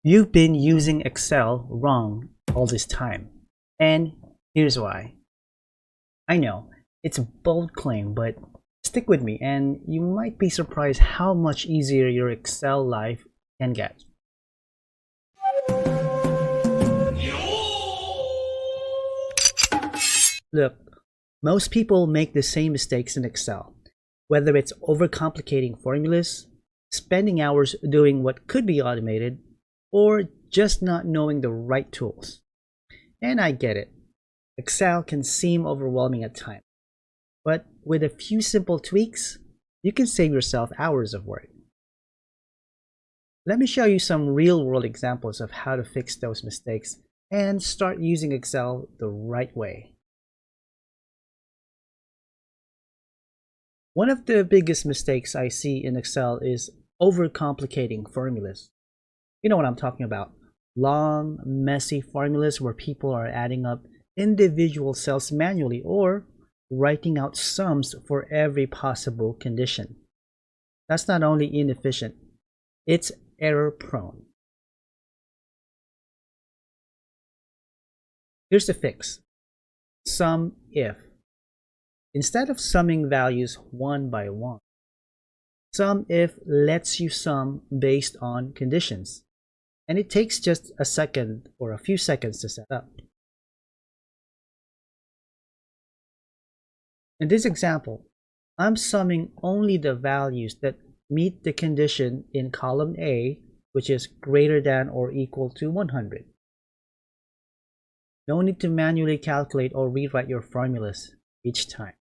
You've been using Excel wrong all this time. And here's why. I know, it's a bold claim, but stick with me and you might be surprised how much easier your Excel life can get. Look, most people make the same mistakes in Excel, whether it's overcomplicating formulas, spending hours doing what could be automated, or just not knowing the right tools. And I get it. Excel can seem overwhelming at times, but with a few simple tweaks, you can save yourself hours of work. Let me show you some real-world examples of how to fix those mistakes and start using Excel the right way. One of the biggest mistakes I see in Excel is overcomplicating formulas. You know what I'm talking about. Long, messy formulas where people are adding up individual cells manually or writing out sums for every possible condition. That's not only inefficient, it's error-prone. Here's the fix. SumIf. Instead of summing values one by one, SumIf lets you sum based on conditions, and it takes just a second or a few seconds to set up. In this example, I'm summing only the values that meet the condition in column A, which is greater than or equal to 100. No need to manually calculate or rewrite your formulas each time.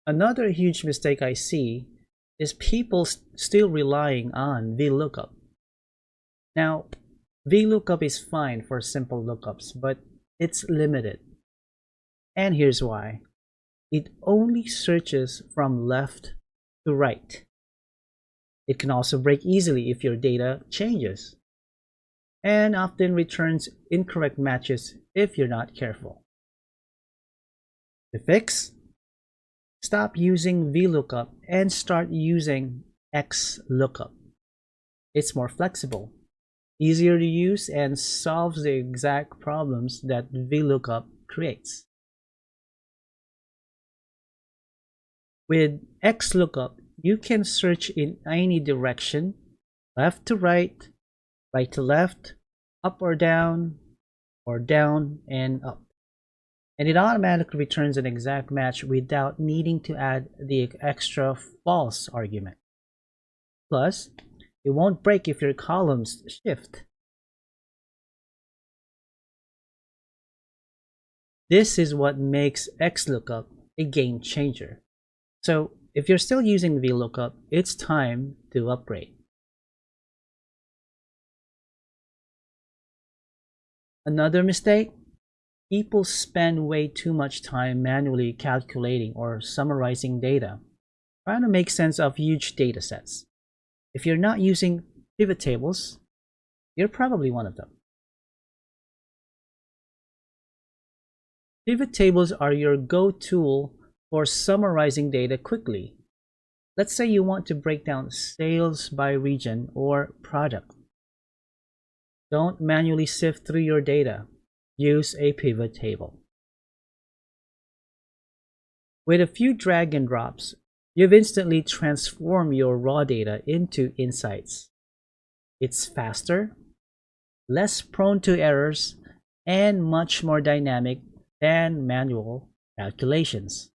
Another huge mistake I see is people still relying on VLOOKUP. Now, VLOOKUP is fine for simple lookups, but it's limited. And here's why. It only searches from left to right. It can also break easily if your data changes, and often returns incorrect matches if you're not careful. The fix? Stop using VLOOKUP and start using Xlookup. It's more flexible, easier to use, and solves the exact problems that VLOOKUP creates. With Xlookup, you can search in any direction, left to right, right to left, up or down and up. And it automatically returns an exact match without needing to add the extra false argument. Plus, it won't break if your columns shift. This is what makes Xlookup a game changer. So, if you're still using VLOOKUP, it's time to upgrade. Another mistake? People spend way too much time manually calculating or summarizing data, trying to make sense of huge data sets. If you're not using pivot tables, you're probably one of them. Pivot tables are your go-to for summarizing data quickly. Let's say you want to break down sales by region or product. Don't manually sift through your data. Use a pivot table. With a few drag and drops, you've instantly transformed your raw data into insights. It's faster, less prone to errors, and much more dynamic than manual calculations.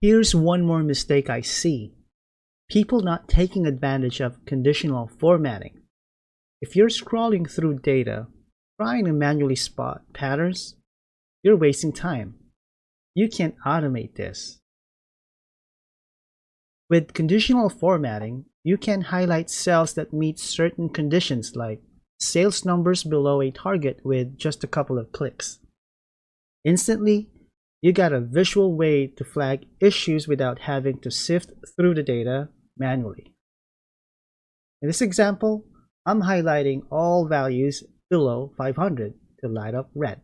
Here's one more mistake I see. People not taking advantage of conditional formatting. If you're scrolling through data, trying to manually spot patterns, you're wasting time. You can't automate this. With conditional formatting, you can highlight cells that meet certain conditions like sales numbers below a target with just a couple of clicks. Instantly, you got a visual way to flag issues without having to sift through the data manually. In this example, I'm highlighting all values below 500 to light up red.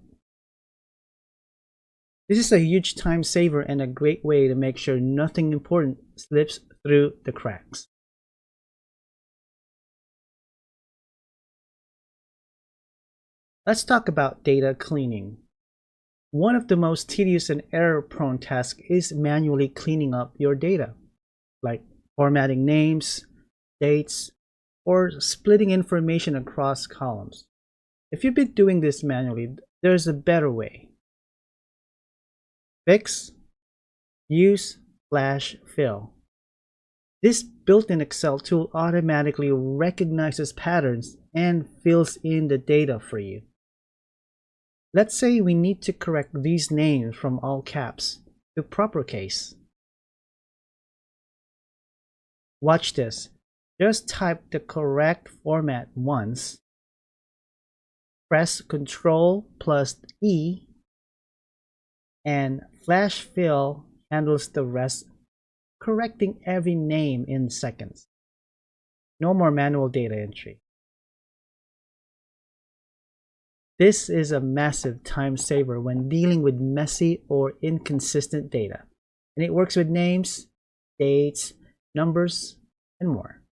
This is a huge time saver and a great way to make sure nothing important slips through the cracks. Let's talk about data cleaning. One of the most tedious and error-prone tasks is manually cleaning up your data, like formatting names, dates, or splitting information across columns. If you've been doing this manually, there's a better way. Fix, use flash fill. This built-in Excel tool automatically recognizes patterns and fills in the data for you. Let's say we need to correct these names from all caps to proper case. Watch this. Just type the correct format once, press Ctrl plus E, and flash fill handles the rest, correcting every name in seconds. No more manual data entry. This is a massive time saver when dealing with messy or inconsistent data, and it works with names, dates, numbers, and more.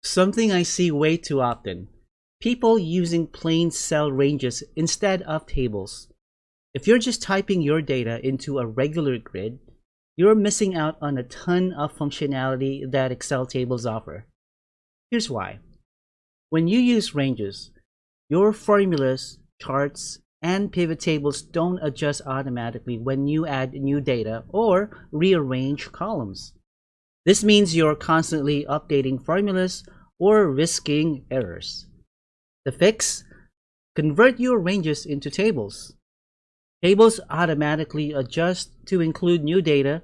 Something I see way too often: people using plain cell ranges instead of tables. If you're just typing your data into a regular grid, you're missing out on a ton of functionality that Excel tables offer. Here's why. When you use ranges, your formulas, charts, and pivot tables don't adjust automatically when you add new data or rearrange columns. This means you're constantly updating formulas or risking errors. The fix? Convert your ranges into tables. Tables automatically adjust to include new data,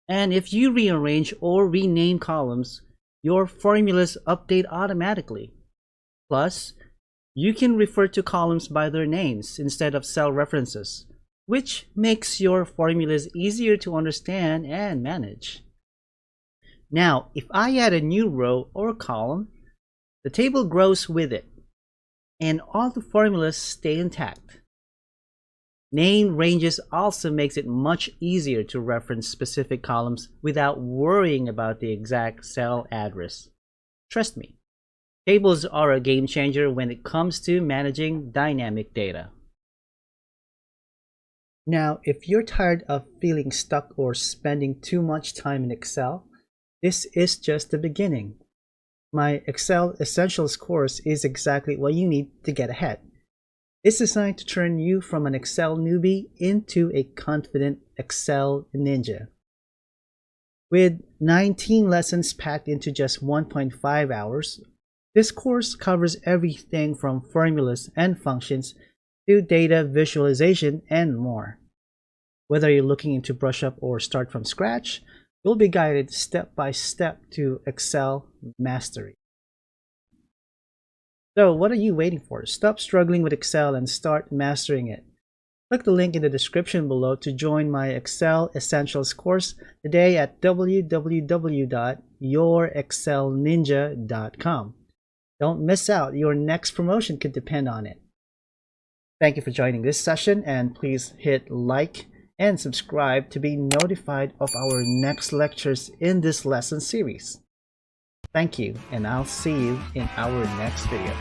and if you rearrange or rename columns, your formulas update automatically. Plus, you can refer to columns by their names instead of cell references, which makes your formulas easier to understand and manage. Now, if I add a new row or column, the table grows with it, and all the formulas stay intact. Name ranges also makes it much easier to reference specific columns without worrying about the exact cell address. Trust me, tables are a game changer when it comes to managing dynamic data. Now, if you're tired of feeling stuck or spending too much time in Excel, this is just the beginning. My Excel Essentials course is exactly what you need to get ahead. It's designed to turn you from an Excel newbie into a confident Excel ninja. With 19 lessons packed into just 1.5 hours, this course covers everything from formulas and functions to data visualization and more. Whether you're looking to brush up or start from scratch, you'll be guided step by step to Excel mastery. So what are you waiting for? Stop struggling with Excel and start mastering it. Click the link in the description below to join my Excel Essentials course today at www.yourexcelninja.com. Don't miss out. Your next promotion could depend on it. Thank you for joining this session, and please hit like and subscribe to be notified of our next lectures in this lesson series. Thank you, and I'll see you in our next video.